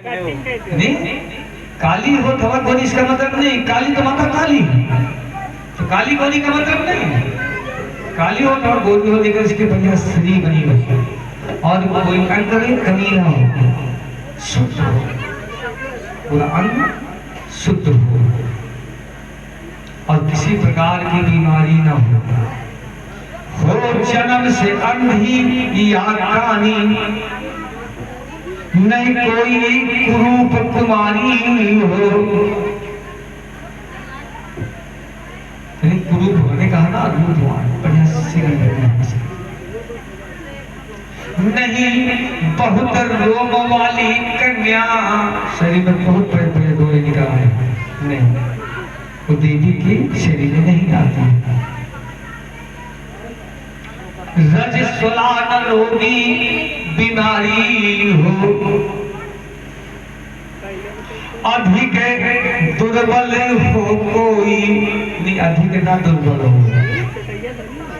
नहीं, काली हो धवा कोनी इसका मतलब नहीं, काली तो माता काली, तो काली कोनी का मतलब नहीं, काली हो और गोरी हो लेकर इसके बढ़िया श्री बनी हुई और कोई अंग में कमी ना हो, शुद्ध हो, पूरा अंग शुद्ध हो और किसी प्रकार की बीमारी ना हो जन्म से अंधी या कानी, नहीं कोई कुरूप कुमारी हो, कुरूप होने कहा ना, रूप बढ़िया नहीं बहुत रोम वाली कन्या, शरीर में बहुत बड़े बड़े डोरे निकाल है, नहीं वो देवी की शरीर में नहीं आती। रजस्वला न रोगी बीमारी हो, अधिक दुर्बल हो कोई नहीं, अधिक ना दुर्बल हो,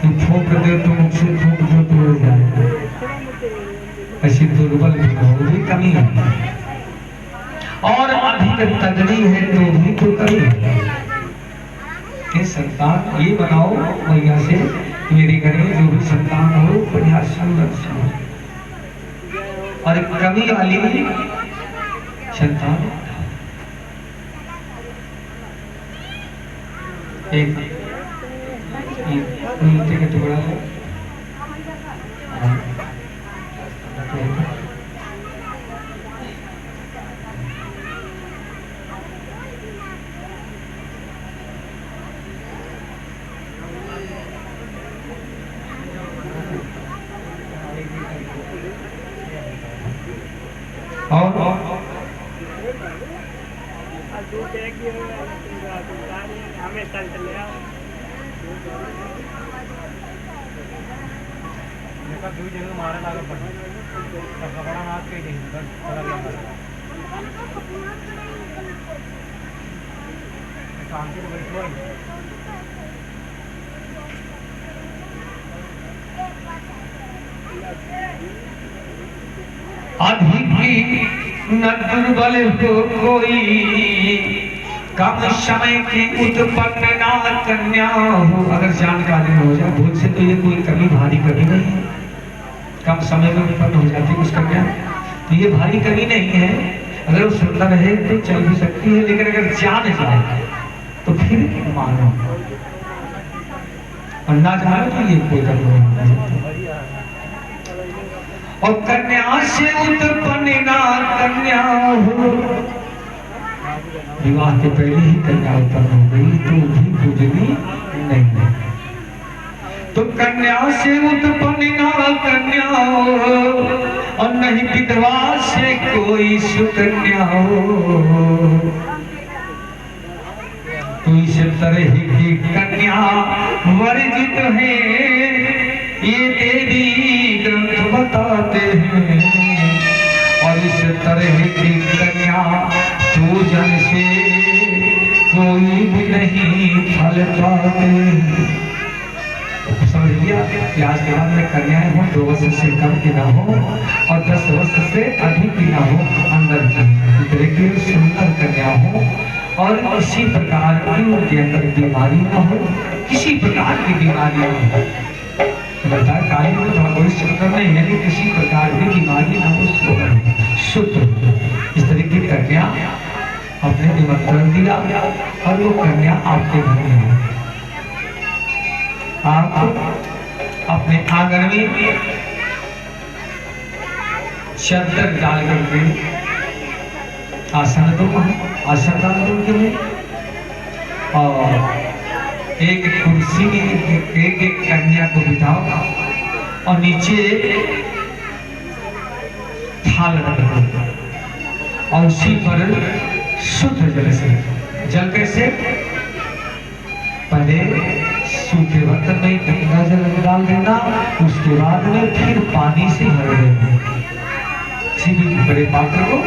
तुम फूंक दे तो मुझसे फूंक दो तो हो जाए, ऐसी दुर्बल भी हो, भी कमी है, और अधिक तगड़ी है तो भी तो कमी है। संतान ये बनाओ भैया से, मेरे घर में जो भी संतान हो बढ़िया संरक्षण हो, और कमी वाली संतान एक ईंटे का टुकड़ा है, और अधिक न दुर्बल हो कोई, कम समय की उत्पन्न ना कन्या हो। अगर जानकारी हो जाए भूल से तो ये कोई कमी भारी कमी नहीं है, कम समय में उत्पन्न हो जाती है कुछ कन्या, तो ये भारी कमी नहीं है। अगर वो सुंदर है तो चल भी सकती है, लेकिन अगर जान जाए तो फिर मानो, और ना जाने तो ये कोई कमी नहीं। और कन्या से उत्पन्न ना कन्या हो, विवाह के पहले ही कन्या उत्पन्न हो गई तो भी पूजनी नहीं है। तो कन्या से उत्पन्न ना कन्या हो, और नहीं विधवा से कोई सुकन्या हो, तो इस तरह की कन्या वर्जित है, ये देवी ग्रंथ बताते हैं। और इस तरह की कन्या पूजन से कोई भी नहीं फल पाते। समझ लिया? आज के बाद में कन्याएं हो 2 वर्ष से कम की ना हो और 10 वर्ष से अधिक की ना हो, अंदर की सुंदर कन्या हो, और किसी प्रकार की उनके अंदर बीमारी ना हो, किसी प्रकार की बीमारी ना हो। बताया काली में थोड़ा कोई सुंदर नहीं है, कि किसी प्रकार की बीमारी ना हो, शुद्ध। इस तरह की कन्या अपने निमंत्रण दिया और वो कन्या आपके घर में है। आप अपने आंगन में चादर डाल करके आसन दो, आसन डाल दो उनके लिए, और एक कुर्सी में एक कन्या को बिठाओ और नीचे थाल रख दो, और उसी पर शुद्ध जल से, जल कैसे, पहले सूखे बर्तन में गंगा जल डाल देना, उसके बाद में फिर पानी से भर देना किसी भी बड़े पात्र को,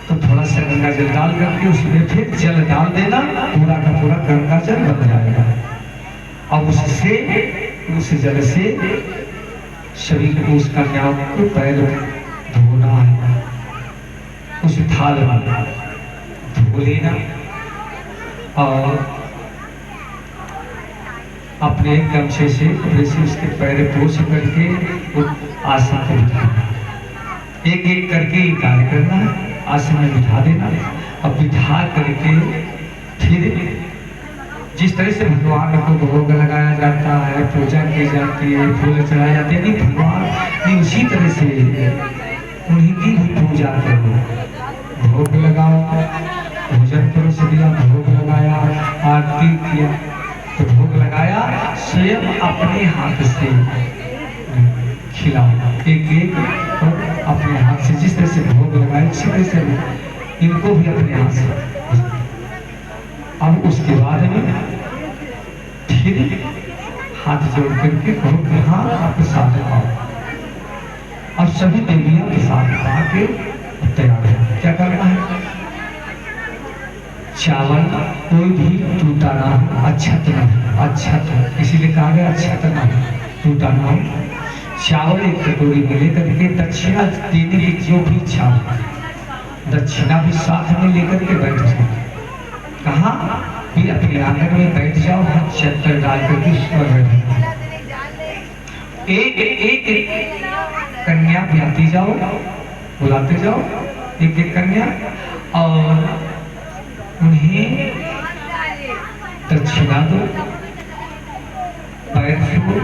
तो थोड़ा सा गंगा जल डाल करके उसमें फिर जल डाल देना, पूरा का पूरा गंगा जल बन जाएगा। अब उससे, उस जल से शरीर को, उस कन्या को पैर धोना है, उस थाल में धो लेना और अपने गमछे से कपड़े से उसके पैर पोछ करके आसन पर बिठाना। एक एक करके ये कार्य करना है। आसन में बिठा देना और बिठा करके फिर जिस तरह से भगवान को भोग लगाया जाता है, पूजा की जाती है, फूल चढ़ाए जाते हैं, कि भगवान की उसी तरह से उन्हीं की भी पूजा करो। भोग लगाओ, भोजन करो, दिया भोग लगाया, आरती किया, तो भोग लगाया स्वयं अपने हाथ से खिलाओ एक एक और अपने हाथ से। जिस तरह से भोग लगाए उसी तरह से इनको भी अपने हाथ से। अब उसके बाद में फिर हाथ जोड़ करके कहो कि हाँ आप प्रसाद खाओ। अब सभी देवियां प्रसाद खा के तैयार है। क्या करना है? चावल कोई भी टूटा ना हो, अच्छत ना हो, अच्छत इसीलिए कहा गया अच्छत ना हो, टूटा ना हो। चावल एक कटोरी में लेकर के दक्षिणा देने की जो भी इच्छा हो, दक्षिणा भी साथ में लेकर के बैठ जाओ। कहाँ भी अपने आंगन में बैठ जाओ, हाथ चक्कर डाल करके उस पर बैठ। एक एक कन्या बुलाती जाओ, बुलाते जाओ एक एक कन्या और उन्हें दक्षिणा दो, पैर छुओ।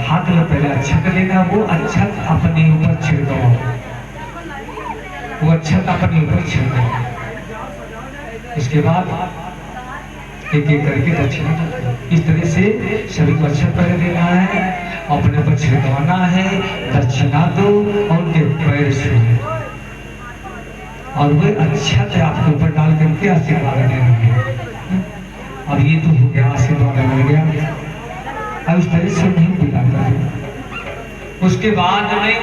हाथ में पहले अक्षत लेना, वो अक्षत अपने ऊपर छिड़काओ, वो अक्षत अपने ऊपर छिड़काओ। इसके बाद एक एक करके दक्षिणा दो। इस तरह से सभी को अक्षत पहले देना है, अपने ऊपर छिड़कवाना है, दक्षिणा दो और उनके पैर छुओ और वे अक्षत आपके ऊपर डाल करके आशीर्वाद देंगे। अब ये तो हो गया, आशीर्वाद मिल गया। अब इस तरह से नहीं मिला कर। उसके बाद में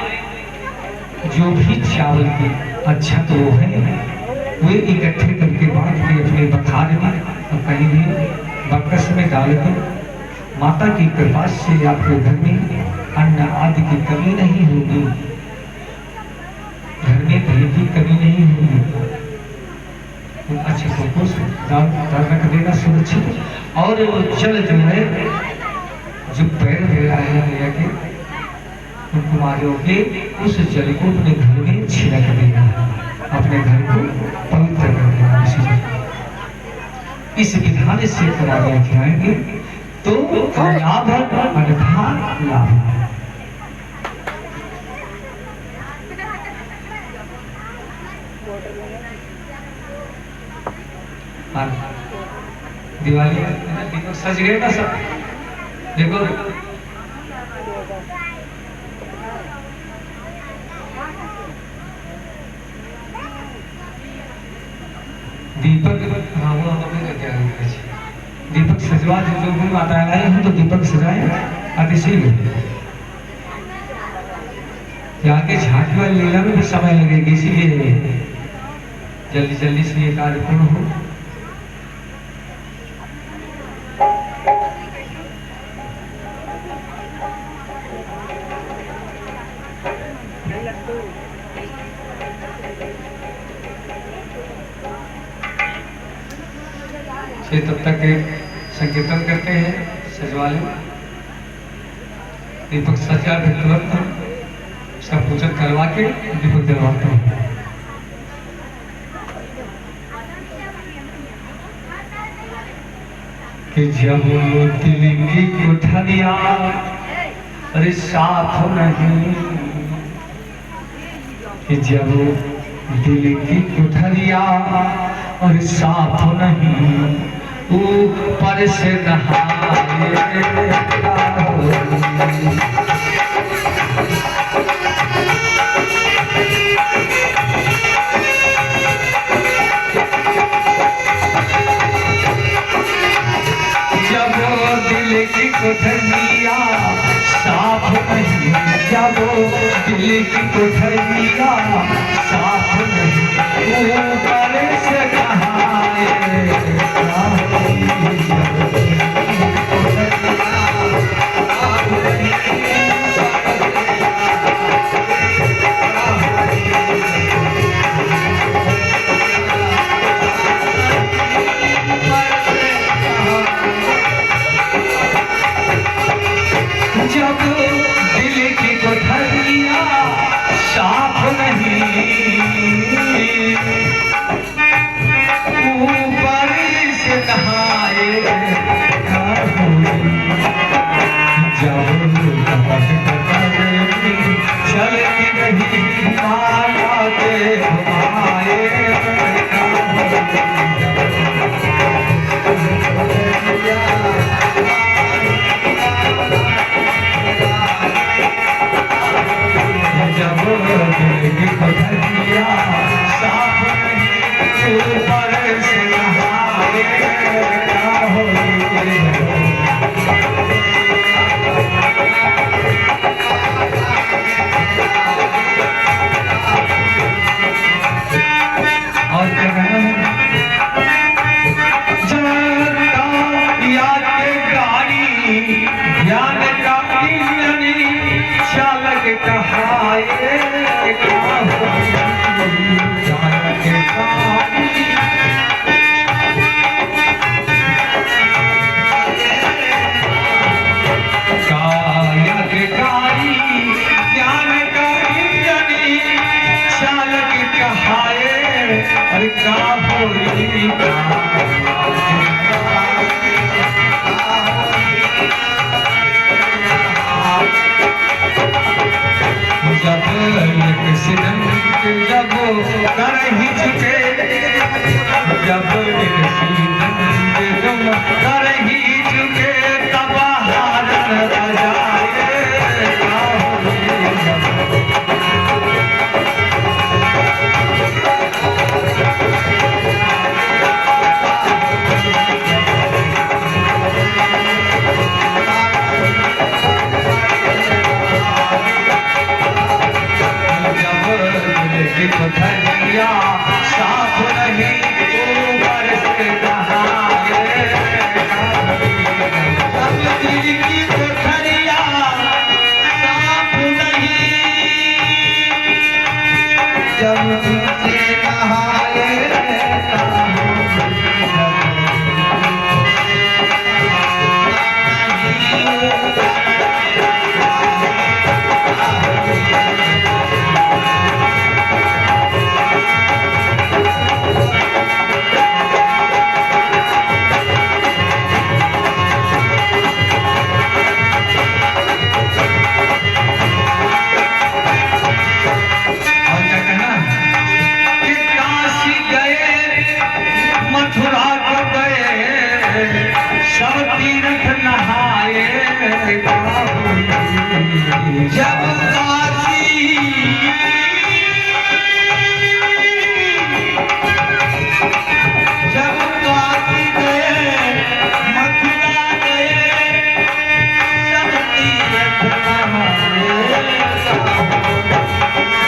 जो भी चावल की अच्छा तो वो है, वे इकट्ठे करके बांट के अपने बखार में और कहीं भी बक्स में डाल कर माता की कृपा से आपके घर में अन्न आदि की कमी नहीं होगी, घर में कहीं की कमी नहीं होगी। उन अच्छे को रख देना सुरक्षित। और वो जल जो है, जो पैर दे रहा है भैया के उन कुमारियों के, उस जल को अपने घर में छिड़क देना, अपने घर को पवित्र कर देना। इस विधान से कुमारियां खिलाएंगे तो लाभ अन्यथा लाभ। दिवाली देखो सज गए ना सब, देखो दीपक। हाँ वो दीपक सजवा जो भी माता आए हैं तो दीपक सजाए अतिशील। आगे झांकी वाली लीला में भी समय लगेगा, इसीलिए जल्दी जल्दी से ये कार्य पूर्ण हो। तब तक संकीर्तन करते हैं, सजवा लें। दीपक सजा के तुरंत उसका पूजन करवा के दीपक जलवाता हूँ। कि जब दिल की कोठरिया अरे साफ नहीं, कि जब दिल की कोठरिया और साफ नहीं, ऊपर से नहाए जब दिल की कोठरिया साफ नहीं, जब दिल की कोठरिया साफ नहीं, ऊपर से नहाए अरे का होई का जब एक सिदंत जब करही चुके जब एक सिदंत जब करही चुके तब हारन बजाए का धनिया साथ नहीं ऊपर से नहाए अब दिल की कोठरिया साफ नहीं जब तुमसे नहाए सब तीर्थ नहाए जब काशी जब काशी गए मथुरा गए सब तीर्थ नहाए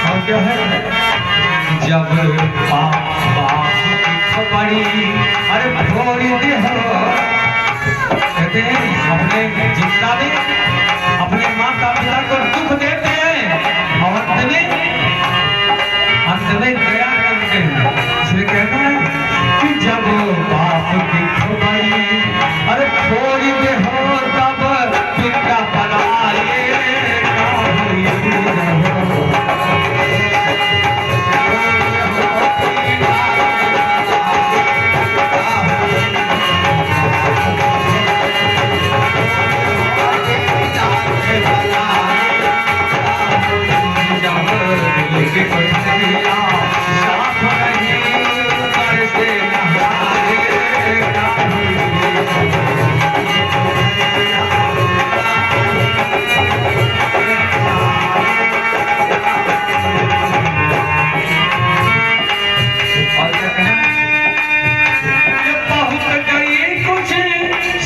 और क्या है जब बाप खबरी अरे भोरी हो कहते हैं अपने जितना भी अपने माता पिता को दुख देते हैं और अंत में दया करते हैं इसलिए कहता है कि जब बाप की खबरी अरे थोड़ी दे हो तब पिता बनाए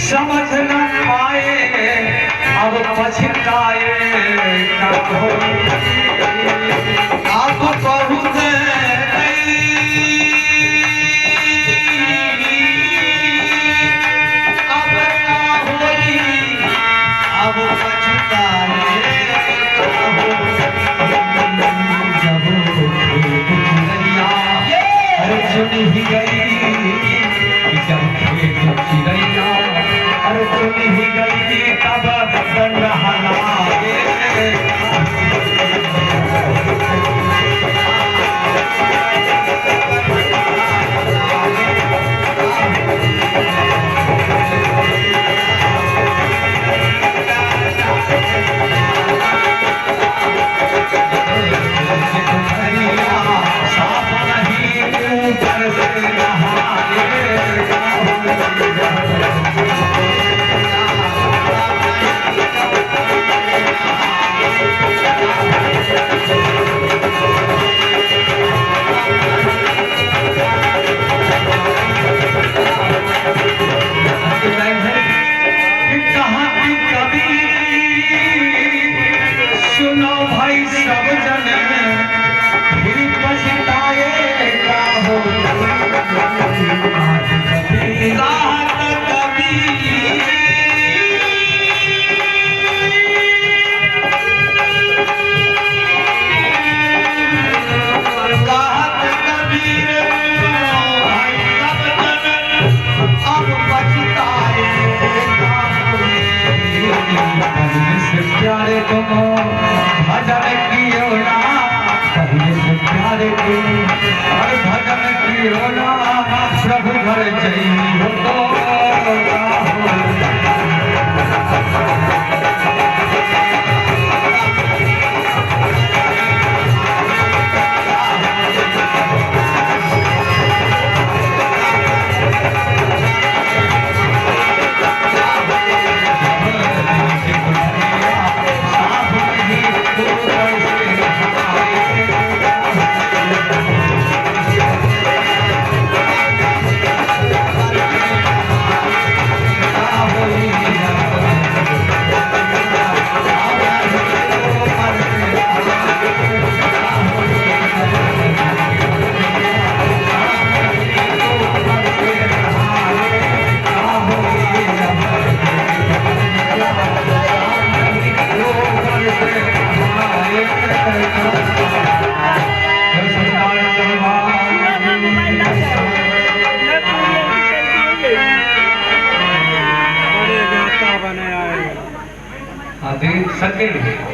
समझ न पाए अब पछताए अब बहुत अब ना होई अब पछताए जब चिड़ैया अरे चुन ही गई जब खेत चिड़ैया अरे चुन ही गई तब दंड हलाए साफ नहीं ऊपर से नहाए सुनो भाई सब जने फिर पछताए का हो प्यारे तुम भजन कियो ना पहले से प्यारे तुम और भजन कियो घर जई हो तो देख सके